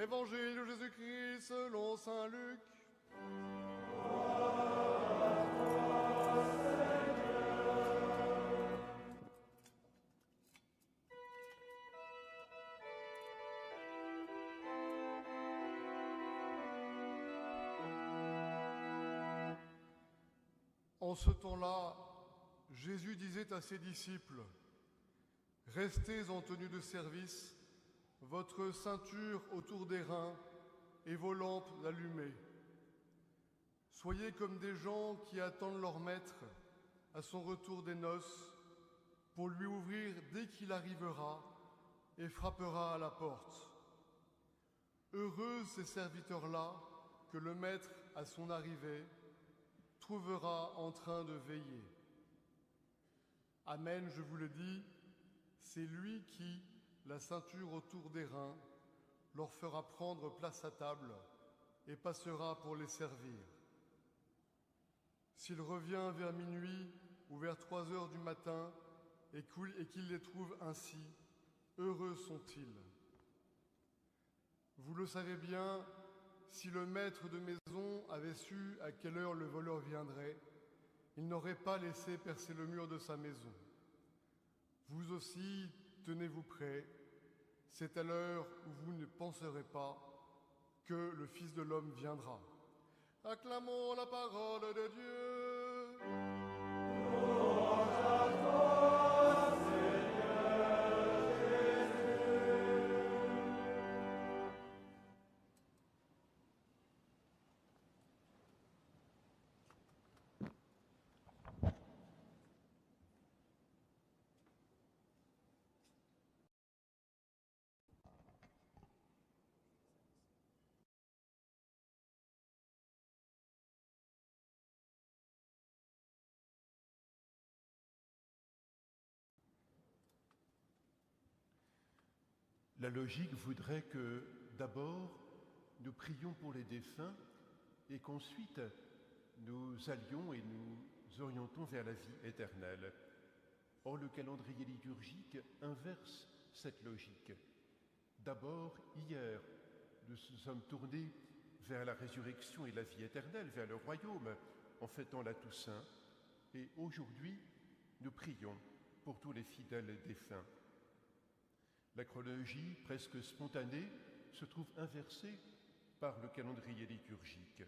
Évangile de Jésus-Christ selon saint Luc. En ce temps-là, Jésus disait à ses disciples, « Restez en tenue de service, votre ceinture autour des reins et vos lampes allumées. Soyez comme des gens qui attendent leur maître à son retour des noces pour lui ouvrir dès qu'il arrivera et frappera à la porte. Heureux ces serviteurs-là que le maître, à son arrivée, trouvera en train de veiller. Amen, je vous le dis, c'est lui qui, la ceinture autour des reins, leur fera prendre place à table et passera pour les servir. S'il revient vers minuit ou vers 3 heures du matin et qu'il les trouve ainsi, heureux sont-ils. Vous le savez bien, si le maître de maison avait su à quelle heure le voleur viendrait, il n'aurait pas laissé percer le mur de sa maison. Vous aussi, tenez-vous prêts, c'est à l'heure où vous ne penserez pas que le Fils de l'homme viendra. Acclamons la parole de Dieu. Louange à toi, Seigneur Jésus. La logique voudrait que, d'abord, nous prions pour les défunts et qu'ensuite, nous allions et nous orientons vers la vie éternelle. Or, le calendrier liturgique inverse cette logique. D'abord, hier, nous sommes tournés vers la résurrection et la vie éternelle, vers le royaume, en fêtant la Toussaint. Et aujourd'hui, nous prions pour tous les fidèles défunts. La chronologie, presque spontanée, se trouve inversée par le calendrier liturgique.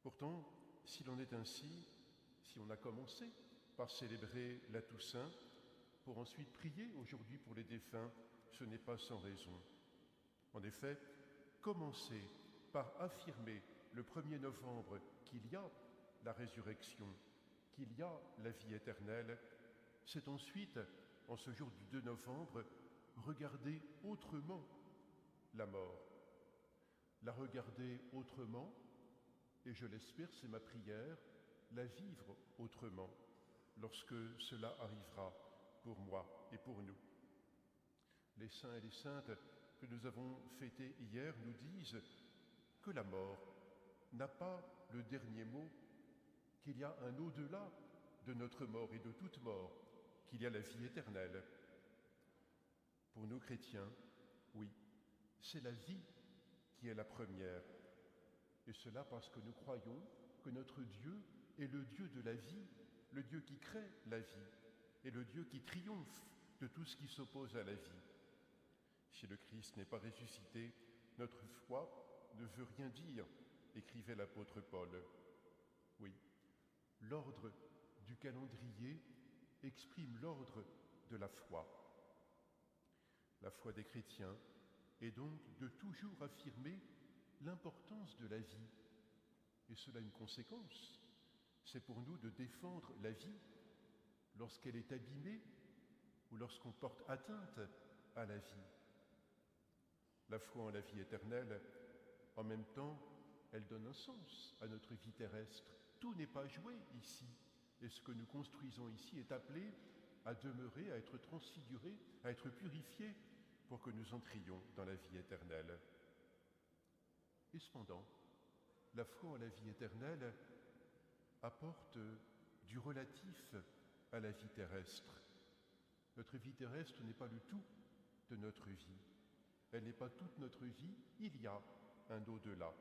Pourtant, s'il en est ainsi, si on a commencé par célébrer la Toussaint, pour ensuite prier aujourd'hui pour les défunts, ce n'est pas sans raison. En effet, commencer par affirmer le 1er novembre qu'il y a la résurrection, qu'il y a la vie éternelle, c'est ensuite, en ce jour du 2 novembre, regarder autrement la mort. La regarder autrement, et je l'espère, c'est ma prière, la vivre autrement, lorsque cela arrivera pour moi et pour nous. Les saints et les saintes que nous avons fêtés hier nous disent que la mort n'a pas le dernier mot, qu'il y a un au-delà de notre mort et de toute mort, qu'il y a la vie éternelle. Pour nous chrétiens, oui, c'est la vie qui est la première. Et cela parce que nous croyons que notre Dieu est le Dieu de la vie, le Dieu qui crée la vie et le Dieu qui triomphe de tout ce qui s'oppose à la vie. Si le Christ n'est pas ressuscité, notre foi ne veut rien dire, écrivait l'apôtre Paul. Oui, l'ordre du calendrier exprime l'ordre de la foi. La foi des chrétiens est donc de toujours affirmer l'importance de la vie. Et cela a une conséquence. C'est pour nous de défendre la vie lorsqu'elle est abîmée ou lorsqu'on porte atteinte à la vie. La foi en la vie éternelle, en même temps, elle donne un sens à notre vie terrestre. Tout n'est pas joué ici. Et ce que nous construisons ici est appelé à demeurer, à être transfiguré, à être purifié pour que nous entrions dans la vie éternelle. Et cependant, la foi en la vie éternelle apporte du relatif à la vie terrestre. Notre vie terrestre n'est pas le tout de notre vie. elle n'est pas toute notre vie, il y a un au-delà.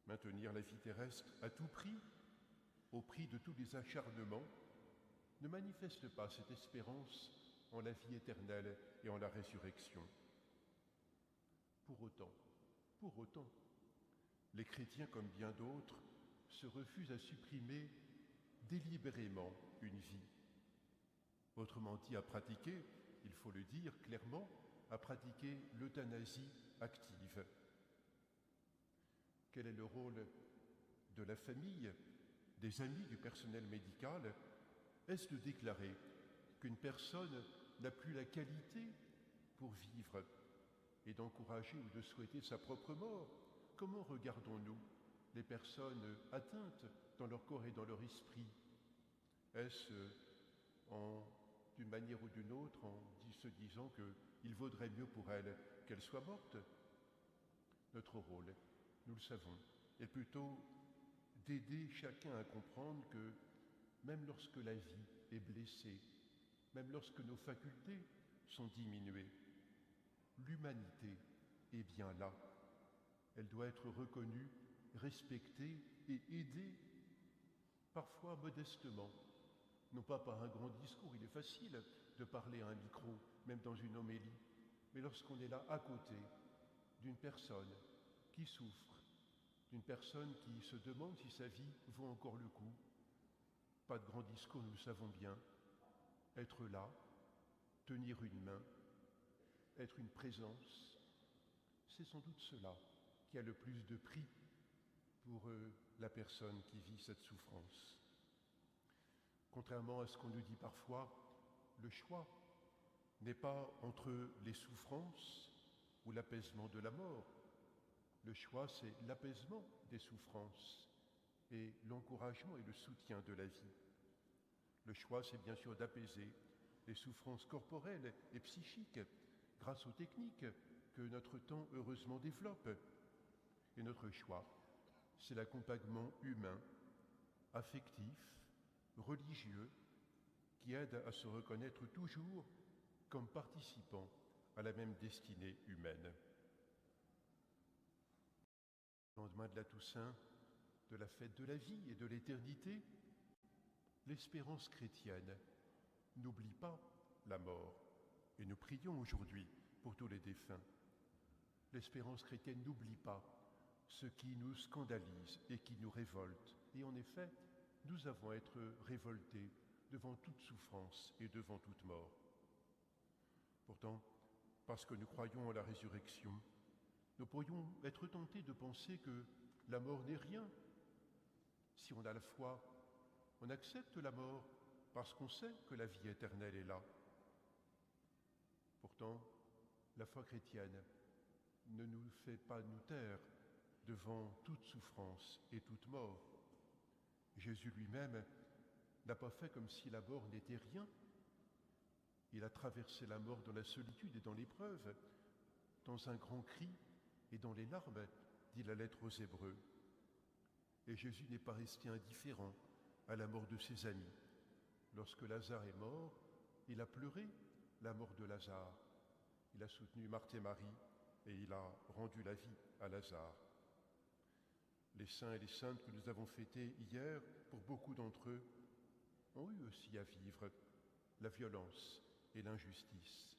Maintenir la vie terrestre à tout prix, au prix de tous les acharnements, ne manifeste pas cette espérance en la vie éternelle et en la résurrection. Pour autant, les chrétiens, comme bien d'autres, se refusent à supprimer délibérément une vie. Autrement dit, à pratiquer, il faut le dire clairement, à pratiquer l'euthanasie active. Quel est le rôle de la famille, des amis, du personnel médical? Est-ce de déclarer qu'une personne n'a plus la qualité pour vivre et d'encourager ou de souhaiter sa propre mort? Comment regardons-nous les personnes atteintes dans leur corps et dans leur esprit? Est-ce d'une manière ou d'une autre, en se disant qu'il vaudrait mieux pour elles qu'elles soient mortes? Notre rôle, nous le savons, est plutôt d'aider chacun à comprendre que même lorsque la vie est blessée, même lorsque nos facultés sont diminuées, l'humanité est bien là. Elle doit être reconnue, respectée et aidée, parfois modestement. Non pas par un grand discours, il est facile de parler à un micro, même dans une homélie, mais lorsqu'on est là à côté d'une personne qui souffre, d'une personne qui se demande si sa vie vaut encore le coup. Pas de grand discours, nous le savons bien. Être là, tenir une main, être une présence, c'est sans doute cela qui a le plus de prix pour la personne qui vit cette souffrance. Contrairement à ce qu'on nous dit parfois, le choix n'est pas entre les souffrances ou l'apaisement de la mort. Le choix, c'est l'apaisement des souffrances et l'encouragement et le soutien de la vie. Le choix, c'est bien sûr d'apaiser les souffrances corporelles et psychiques grâce aux techniques que notre temps heureusement développe. Et notre choix, c'est l'accompagnement humain, affectif, religieux, qui aide à se reconnaître toujours comme participant à la même destinée humaine. Au lendemain de la Toussaint, de la fête de la vie et de l'éternité, l'espérance chrétienne n'oublie pas la mort. Et nous prions aujourd'hui pour tous les défunts. L'espérance chrétienne n'oublie pas ce qui nous scandalise et qui nous révolte. Et en effet, nous avons à être révoltés devant toute souffrance et devant toute mort. Pourtant, parce que nous croyons en la résurrection, nous pourrions être tentés de penser que la mort n'est rien. Si on a la foi, on accepte la mort parce qu'on sait que la vie éternelle est là. Pourtant, la foi chrétienne ne nous fait pas nous taire devant toute souffrance et toute mort. Jésus lui-même n'a pas fait comme si la mort n'était rien. Il a traversé la mort dans la solitude et dans l'épreuve, dans un grand cri et dans les larmes, dit la lettre aux Hébreux. Et Jésus n'est pas resté indifférent à la mort de ses amis. Lorsque Lazare est mort, il a pleuré la mort de Lazare. Il a soutenu Marthe et Marie et il a rendu la vie à Lazare. Les saints et les saintes que nous avons fêtés hier, pour beaucoup d'entre eux, ont eu aussi à vivre la violence et l'injustice.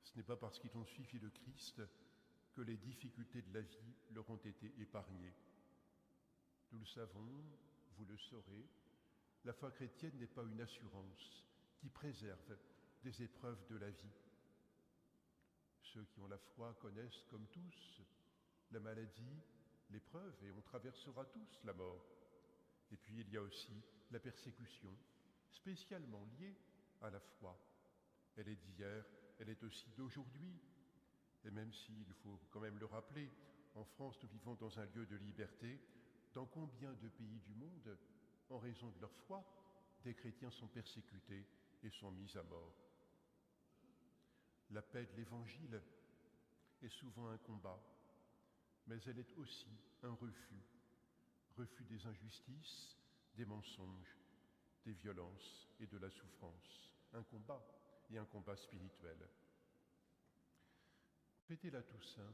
Ce n'est pas parce qu'ils ont suivi le Christ que les difficultés de la vie leur ont été épargnées. Nous le savons, vous le saurez, la foi chrétienne n'est pas une assurance qui préserve des épreuves de la vie. Ceux qui ont la foi connaissent comme tous la maladie, l'épreuve, et on traversera tous la mort. Et puis il y a aussi la persécution, spécialement liée à la foi. Elle est d'hier, elle est aussi d'aujourd'hui. Et même s'il faut quand même le rappeler, en France, nous vivons dans un lieu de liberté. Dans combien de pays du monde, en raison de leur foi, des chrétiens sont persécutés et sont mis à mort? La paix de l'Évangile est souvent un combat, mais elle est aussi un refus des injustices, des mensonges, des violences et de la souffrance. Un combat et un combat spirituel. Fêter la Toussaint,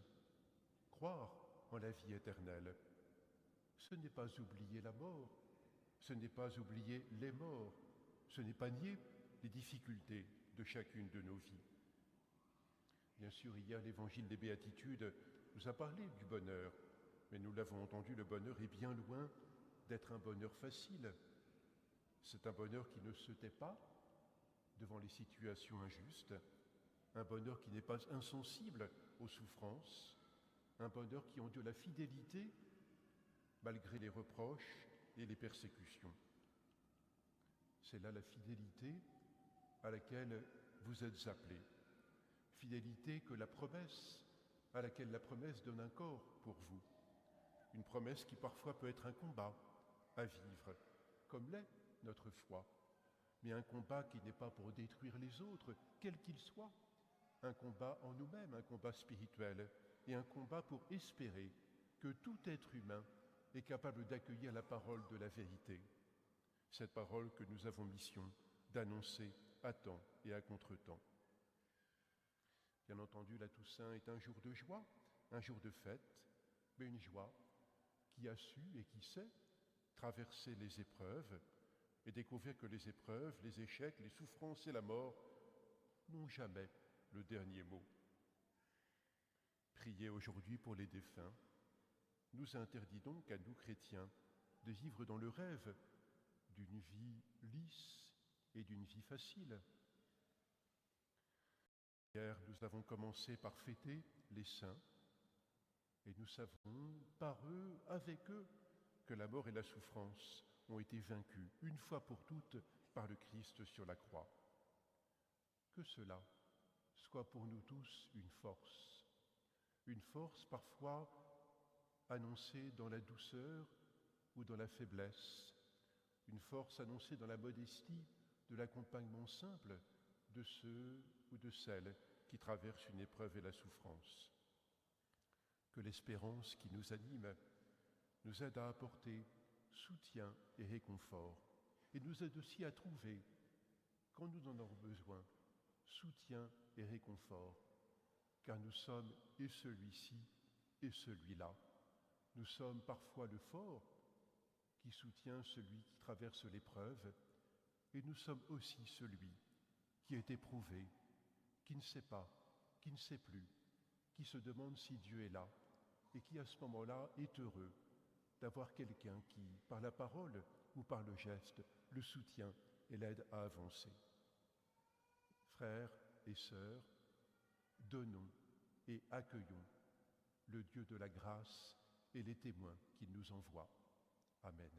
croire en la vie éternelle, ce n'est pas oublier la mort, ce n'est pas oublier les morts, ce n'est pas nier les difficultés de chacune de nos vies. Bien sûr, hier, l'évangile des Béatitudes nous a parlé du bonheur, mais nous l'avons entendu, le bonheur est bien loin d'être un bonheur facile. C'est un bonheur qui ne se tait pas devant les situations injustes, un bonheur qui n'est pas insensible aux souffrances, un bonheur qui endure la fidélité malgré les reproches et les persécutions. C'est là la fidélité à laquelle vous êtes appelés. Fidélité à laquelle la promesse donne un corps pour vous. Une promesse qui parfois peut être un combat à vivre, comme l'est notre foi. Mais un combat qui n'est pas pour détruire les autres, quels qu'ils soient. Un combat en nous-mêmes, un combat spirituel, et un combat pour espérer que tout être humain est capable d'accueillir la parole de la vérité. Cette parole que nous avons mission d'annoncer à temps et à contre-temps. Bien entendu, la Toussaint est un jour de joie, un jour de fête, mais une joie qui a su et qui sait traverser les épreuves et découvrir que les épreuves, les échecs, les souffrances et la mort n'ont jamais le dernier mot. Prier aujourd'hui pour les défunts nous interdit donc à nous chrétiens de vivre dans le rêve d'une vie lisse et d'une vie facile. Hier, nous avons commencé par fêter les saints et nous savons par eux, avec eux, que la mort et la souffrance ont été vaincues une fois pour toutes par le Christ sur la croix. Que cela soit pour nous tous une force parfois annoncée dans la douceur ou dans la faiblesse, une force annoncée dans la modestie de l'accompagnement simple de ceux ou de celles qui traversent une épreuve et la souffrance. Que l'espérance qui nous anime nous aide à apporter soutien et réconfort, et nous aide aussi à trouver, quand nous en avons besoin, soutien et réconfort, car nous sommes et celui-ci et celui-là. Nous sommes parfois le fort qui soutient celui qui traverse l'épreuve, et nous sommes aussi celui qui est éprouvé, qui ne sait pas, qui ne sait plus, qui se demande si Dieu est là, et qui à ce moment-là est heureux d'avoir quelqu'un qui, par la parole ou par le geste, le soutient et l'aide à avancer. Frères et sœurs, donnons et accueillons le Dieu de la grâce et les témoins qu'il nous envoie. Amen.